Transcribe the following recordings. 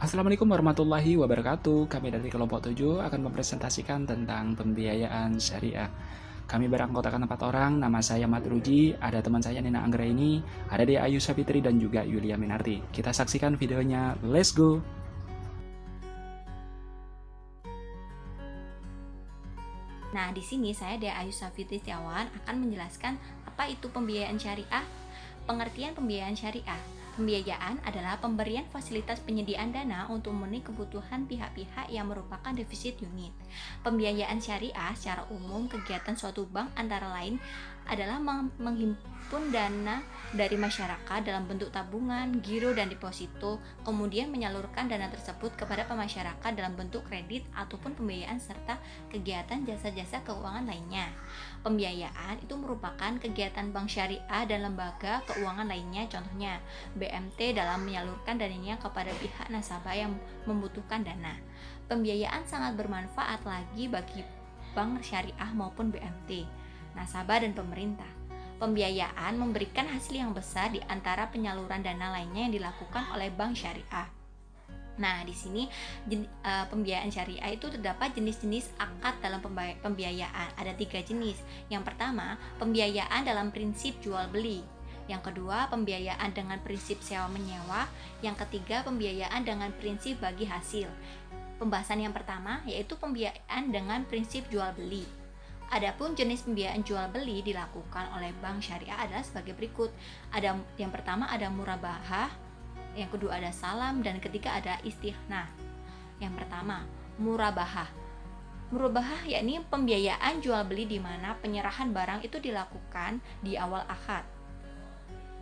Assalamualaikum warahmatullahi wabarakatuh. Kami dari kelompok 7 akan mempresentasikan tentang pembiayaan syariah. Kami beranggotakan 4 orang, nama saya Mat Ruji, ada teman saya Nina Anggraini, ada Dea Ayu Sapitri dan juga Yulia Minarti. Kita saksikan videonya, let's go! Nah, di sini saya Dea Ayu Sapitri Setiawan akan menjelaskan apa itu pembiayaan syariah. Pengertian pembiayaan syariah. Pembiayaan adalah pemberian fasilitas penyediaan dana untuk memenuhi kebutuhan pihak-pihak yang merupakan defisit unit. Pembiayaan syariah secara umum kegiatan suatu bank antara lain adalah menghimpun dana dari masyarakat dalam bentuk tabungan, giro, dan deposito, kemudian menyalurkan dana tersebut kepada masyarakat dalam bentuk kredit ataupun pembiayaan serta kegiatan jasa-jasa keuangan lainnya. Pembiayaan itu merupakan kegiatan bank syariah dan lembaga keuangan lainnya, contohnya BMT dalam menyalurkan dananya kepada pihak nasabah yang membutuhkan dana. Pembiayaan sangat bermanfaat lagi bagi bank syariah maupun BMT, nasabah dan pemerintah. Pembiayaan memberikan hasil yang besar di antara penyaluran dana lainnya yang dilakukan oleh bank syariah. Nah, di sini pembiayaan syariah itu terdapat jenis-jenis akad dalam pembiayaan. Ada 3 jenis. Yang pertama, pembiayaan dalam prinsip jual beli. Yang kedua, pembiayaan dengan prinsip sewa menyewa. Yang ketiga, pembiayaan dengan prinsip bagi hasil. Pembahasan yang pertama yaitu pembiayaan dengan prinsip jual beli. Adapun jenis pembiayaan jual beli dilakukan oleh bank syariah adalah sebagai berikut. Yang pertama ada murabahah, yang kedua ada salam, dan ketiga ada istihna. Yang pertama, murabahah. Murabahah yakni pembiayaan jual beli di mana penyerahan barang itu dilakukan di awal akad.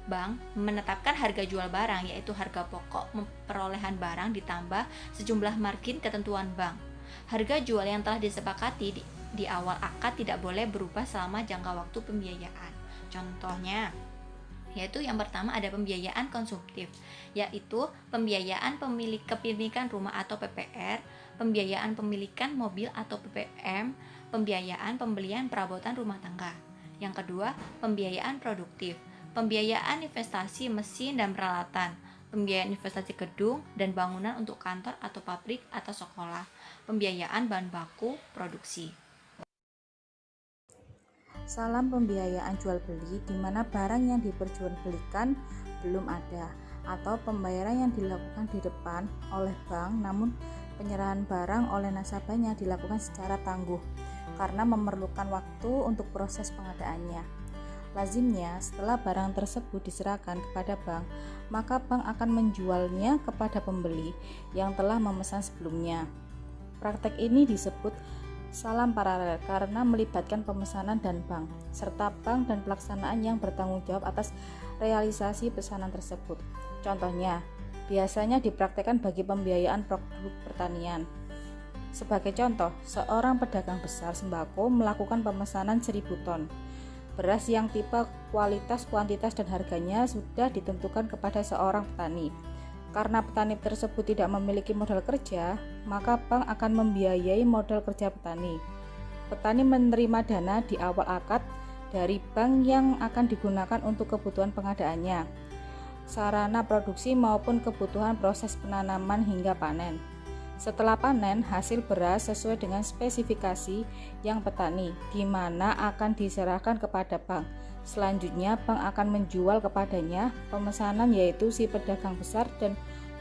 Bank menetapkan harga jual barang, yaitu harga pokok perolehan barang ditambah sejumlah margin ketentuan bank. Harga jual yang telah disepakati di awal akad tidak boleh berubah selama jangka waktu pembiayaan. Contohnya yaitu yang pertama ada pembiayaan konsumtif, yaitu pembiayaan kepemilikan rumah atau PPR, pembiayaan pemilikan mobil atau PPM, pembiayaan pembelian perabotan rumah tangga. Yang kedua, pembiayaan produktif, pembiayaan investasi mesin dan peralatan, pembiayaan investasi gedung dan bangunan untuk kantor atau pabrik atau sekolah, pembiayaan bahan baku produksi. Salam pembiayaan jual beli di mana barang yang diperjualbelikan belum ada atau pembayaran yang dilakukan di depan oleh bank, namun penyerahan barang oleh nasabahnya dilakukan secara tangguh karena memerlukan waktu untuk proses pengadaannya. Lazimnya setelah barang tersebut diserahkan kepada bank, maka bank akan menjualnya kepada pembeli yang telah memesan sebelumnya. Praktek ini disebut salam paralel karena melibatkan pemesanan dan bank, serta bank dan pelaksanaan yang bertanggung jawab atas realisasi pesanan tersebut. Contohnya, biasanya dipraktikkan bagi pembiayaan produk pertanian. Sebagai contoh, seorang pedagang besar sembako melakukan pemesanan 1000 ton. Beras yang tipe, kualitas, kuantitas, dan harganya sudah ditentukan kepada seorang petani. Karena petani tersebut tidak memiliki modal kerja, maka bank akan membiayai modal kerja petani. Petani menerima dana di awal akad dari bank yang akan digunakan untuk kebutuhan pengadaannya, sarana produksi maupun kebutuhan proses penanaman hingga panen. Setelah panen, hasil beras sesuai dengan spesifikasi yang petani, di mana akan diserahkan kepada bank. Selanjutnya, bank akan menjual kepadanya pemesanan, yaitu si pedagang besar, dan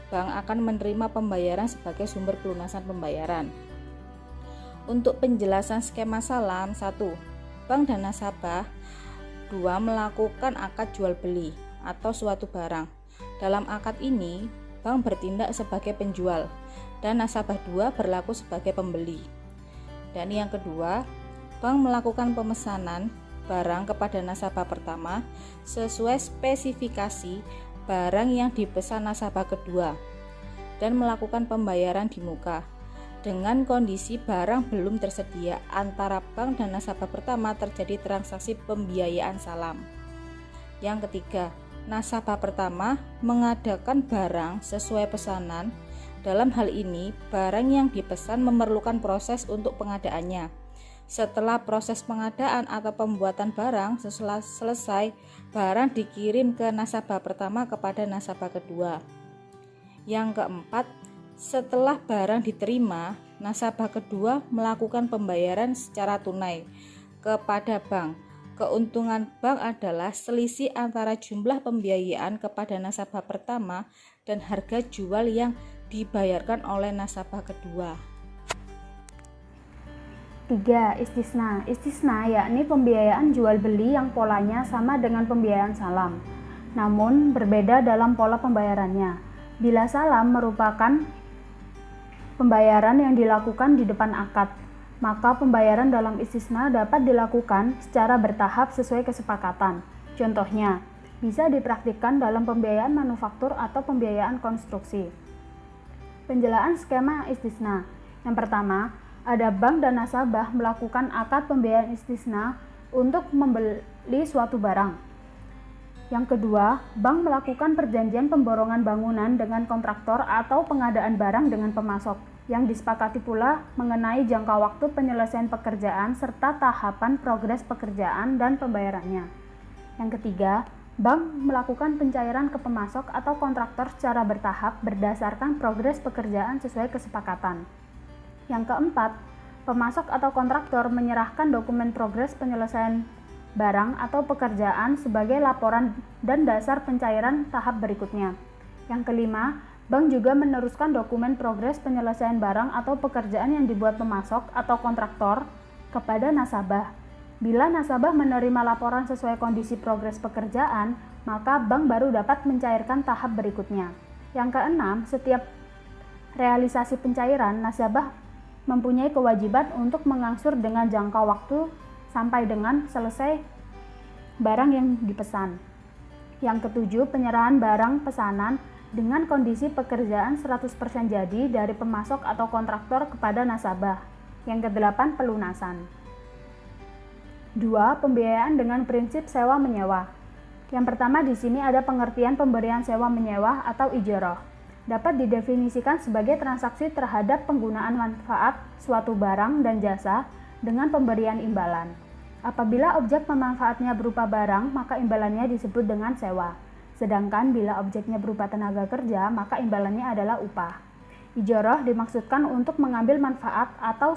bank akan menerima pembayaran sebagai sumber pelunasan pembayaran. Untuk penjelasan skema salam: 1. Bank dan nasabah. 2. Melakukan akad jual beli atau suatu barang. Dalam akad ini, bank bertindak sebagai penjual dan nasabah 2 berlaku sebagai pembeli. Dan yang kedua, bank melakukan pemesanan barang kepada nasabah pertama sesuai spesifikasi barang yang dipesan nasabah kedua dan melakukan pembayaran di muka. Dengan kondisi barang belum tersedia, antara bank dan nasabah pertama terjadi transaksi pembiayaan salam. Yang ketiga, nasabah pertama mengadakan barang sesuai pesanan. Dalam hal ini, barang yang dipesan memerlukan proses untuk pengadaannya. Setelah proses pengadaan atau pembuatan barang selesai, barang dikirim ke nasabah pertama kepada nasabah kedua. Yang keempat, Setelah barang diterima, nasabah kedua melakukan pembayaran secara tunai kepada bank. Keuntungan bank adalah selisih antara jumlah pembiayaan kepada nasabah pertama dan harga jual yang dibayarkan oleh nasabah kedua. 3. Istisna. Istisna yakni pembiayaan jual beli yang polanya sama dengan pembiayaan salam, namun berbeda dalam pola pembayarannya. Bila salam merupakan pembayaran yang dilakukan di depan akad, maka pembayaran dalam istisna dapat dilakukan secara bertahap sesuai kesepakatan. Contohnya, bisa dipraktikkan dalam pembiayaan manufaktur atau pembiayaan konstruksi. Penjelasan skema istisna. Yang pertama, ada bank dan nasabah melakukan akad pembiayaan istisna untuk membeli suatu barang. Yang kedua, bank melakukan perjanjian pemborongan bangunan dengan kontraktor atau pengadaan barang dengan pemasok, yang disepakati pula mengenai jangka waktu penyelesaian pekerjaan serta tahapan progres pekerjaan dan pembayarannya. Yang ketiga, bank melakukan pencairan ke pemasok atau kontraktor secara bertahap berdasarkan progres pekerjaan sesuai kesepakatan. Yang keempat, pemasok atau kontraktor menyerahkan dokumen progres penyelesaian barang atau pekerjaan sebagai laporan dan dasar pencairan tahap berikutnya. Yang kelima, bank juga meneruskan dokumen progres penyelesaian barang atau pekerjaan yang dibuat pemasok atau kontraktor kepada nasabah. Bila nasabah menerima laporan sesuai kondisi progres pekerjaan, maka bank baru dapat mencairkan tahap berikutnya. Yang keenam, setiap realisasi pencairan, nasabah mempunyai kewajiban untuk mengangsur dengan jangka waktu sampai dengan selesai barang yang dipesan. Yang ketujuh, penyerahan barang pesanan dengan kondisi pekerjaan 100% jadi dari pemasok atau kontraktor kepada nasabah. Yang kedelapan, pelunasan. 2. Pembiayaan dengan prinsip sewa menyewa. Yang pertama di sini ada pengertian pemberian sewa menyewa atau ijoroh. Dapat didefinisikan sebagai transaksi terhadap penggunaan manfaat suatu barang dan jasa dengan pemberian imbalan. Apabila objek pemanfaatnya berupa barang, maka imbalannya disebut dengan sewa. Sedangkan bila objeknya berupa tenaga kerja, maka imbalannya adalah upah. Ijoroh dimaksudkan untuk mengambil manfaat atau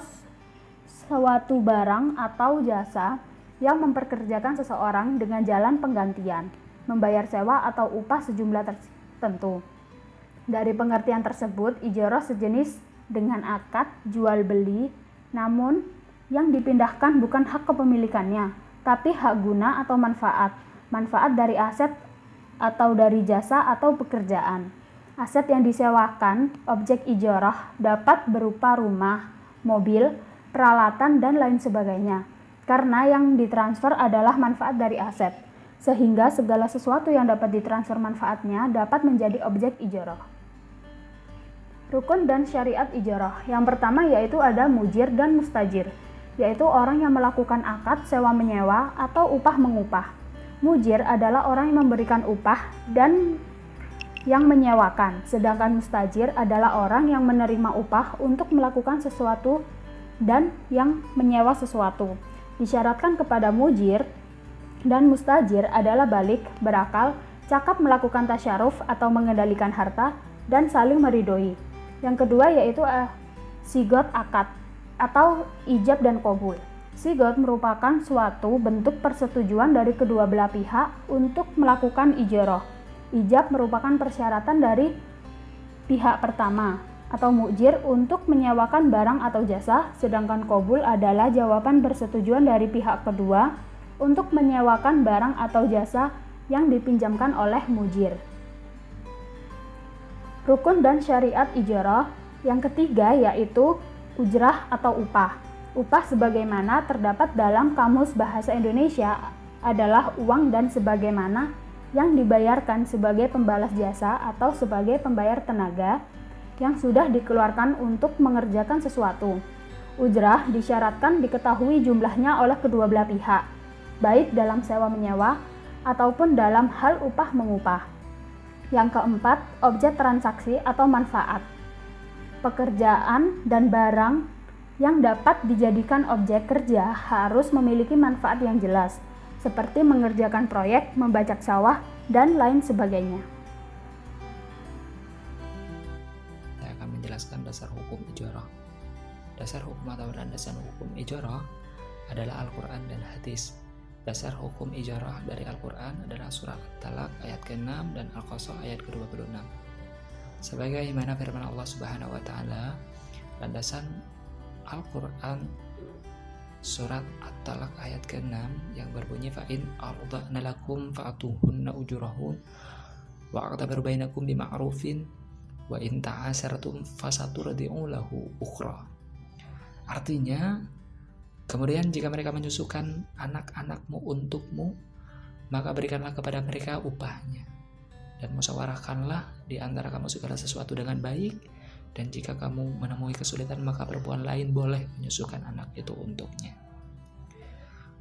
suatu barang atau jasa yang memperkerjakan seseorang dengan jalan penggantian, membayar sewa atau upah sejumlah tertentu. Dari pengertian tersebut, ijoroh sejenis dengan akad jual beli, namun yang dipindahkan bukan hak kepemilikannya, tapi hak guna atau manfaat dari aset atau dari jasa atau pekerjaan. Aset yang disewakan, objek ijoroh dapat berupa rumah, mobil, peralatan, dan lain sebagainya. Karena yang ditransfer adalah manfaat dari aset, sehingga segala sesuatu yang dapat ditransfer manfaatnya dapat menjadi objek ijoroh. Rukun dan syariat ijoroh. Yang pertama yaitu ada mujir dan mustajir, yaitu orang yang melakukan akad sewa menyewa atau upah mengupah. Mujir adalah orang yang memberikan upah dan yang menyewakan, sedangkan mustajir adalah orang yang menerima upah untuk melakukan sesuatu dan yang menyewa sesuatu. Disyaratkan kepada mujir dan mustajir adalah balik, berakal, cakap melakukan tasyaruf atau mengendalikan harta, dan saling meridhoi. Yang kedua yaitu sigot akad atau ijab dan qabul. Sigot merupakan suatu bentuk persetujuan dari kedua belah pihak untuk melakukan ijoroh. Ijab merupakan persyaratan dari pihak pertama atau mujir untuk menyewakan barang atau jasa, sedangkan qabul adalah jawaban persetujuan dari pihak kedua untuk menyewakan barang atau jasa yang dipinjamkan oleh mujir. Rukun dan syariat ijoroh. Yang ketiga yaitu ujrah atau upah. Upah sebagaimana terdapat dalam Kamus Bahasa Indonesia adalah uang dan sebagaimana yang dibayarkan sebagai pembalas jasa atau sebagai pembayar tenaga yang sudah dikeluarkan untuk mengerjakan sesuatu. Ujrah disyaratkan diketahui jumlahnya oleh kedua belah pihak, baik dalam sewa menyewa ataupun dalam hal upah mengupah. Yang keempat, objek transaksi atau manfaat. Pekerjaan dan barang yang dapat dijadikan objek kerja harus memiliki manfaat yang jelas, seperti mengerjakan proyek, membajak sawah, dan lain sebagainya. Saya akan menjelaskan dasar hukum ijarah. Dasar hukum atau landasan hukum ijarah adalah Al-Quran dan hadis. Dasar hukum ijarah dari Al-Quran adalah surah At-Talaq ayat ke-6 dan Al-Qasas ayat ke-26. Sebagaimana firman Allah Subhanahu wa taala, landasan Al-Quran surat At-Talaq ayat ke-6 yang berbunyi fa'in arda'na lakum fa'atuhunna ujurahun wa aqtabiru bainakum bima'rufin wa in ta'asartum fasaturdi'u lahu ukhra. Artinya, kemudian jika mereka menyusukan anak-anakmu untukmu, maka berikanlah kepada mereka upahnya dan musyawarahkanlah di antara kamu segala sesuatu dengan baik, dan jika kamu menemui kesulitan maka perempuan lain boleh menyusukan anak itu untuknya.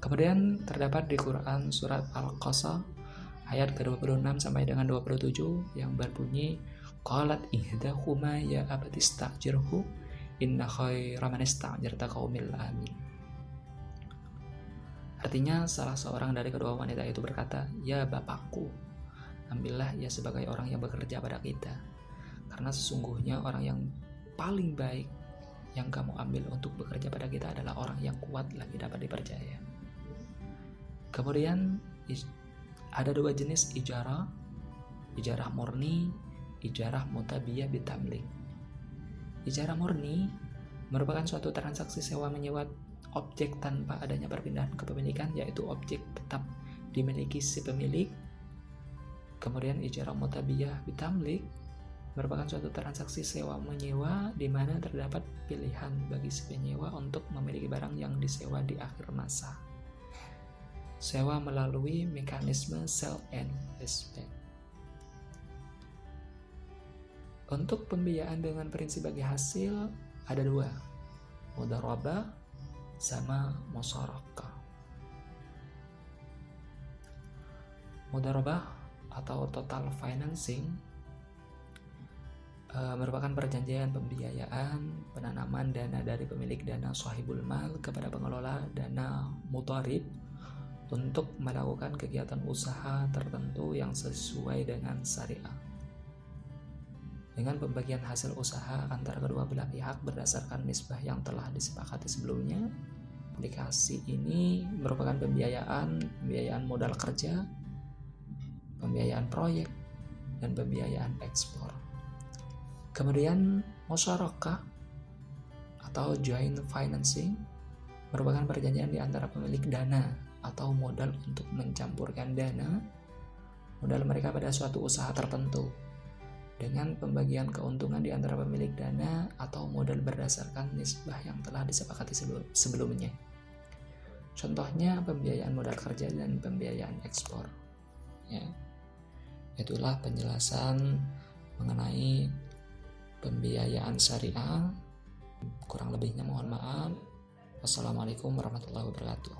Kemudian terdapat di Quran surat Al-Qasas ayat ke-26 sampai dengan 27 yang berbunyi qalat ihdahuma ya abati istajirhu inna khaira man istajarta qaumil amin. Artinya salah seorang dari kedua wanita itu berkata, "Ya bapakku, ambillah ia sebagai orang yang bekerja pada kita, karena sesungguhnya orang yang paling baik yang kamu ambil untuk bekerja pada kita adalah orang yang kuat lagi dapat dipercaya." Kemudian ada dua jenis ijarah, ijarah murni, ijarah mutabiyah bitamlik. Ijarah murni merupakan suatu transaksi sewa menyewa objek tanpa adanya perpindahan kepemilikan, yaitu objek tetap dimiliki si pemilik. Kemudian ijarah mutabiyah bitamlik merupakan suatu transaksi sewa menyewa di mana terdapat pilihan bagi si penyewa untuk memiliki barang yang disewa di akhir masa. Sewa melalui mekanisme sell and leaseback. Untuk pembiayaan dengan prinsip bagi hasil ada dua, mudharabah sama musyarakah. Mudharabah atau total financing merupakan perjanjian pembiayaan penanaman dana dari pemilik dana sahibul mal kepada pengelola dana mudharib untuk melakukan kegiatan usaha tertentu yang sesuai dengan syariah, dengan pembagian hasil usaha antara kedua belah pihak berdasarkan nisbah yang telah disepakati sebelumnya. Aplikasi ini merupakan pembiayaan modal kerja, pembiayaan proyek, dan pembiayaan ekspor. Kemudian musyarakah atau joint financing merupakan perjanjian di antara pemilik dana atau modal untuk mencampurkan dana modal mereka pada suatu usaha tertentu dengan pembagian keuntungan di antara pemilik dana atau modal berdasarkan nisbah yang telah disepakati sebelumnya. Contohnya pembiayaan modal kerja dan pembiayaan ekspor. Ya. Itulah penjelasan mengenai pembiayaan syariah. Kurang lebihnya mohon maaf. Wassalamualaikum warahmatullahi wabarakatuh.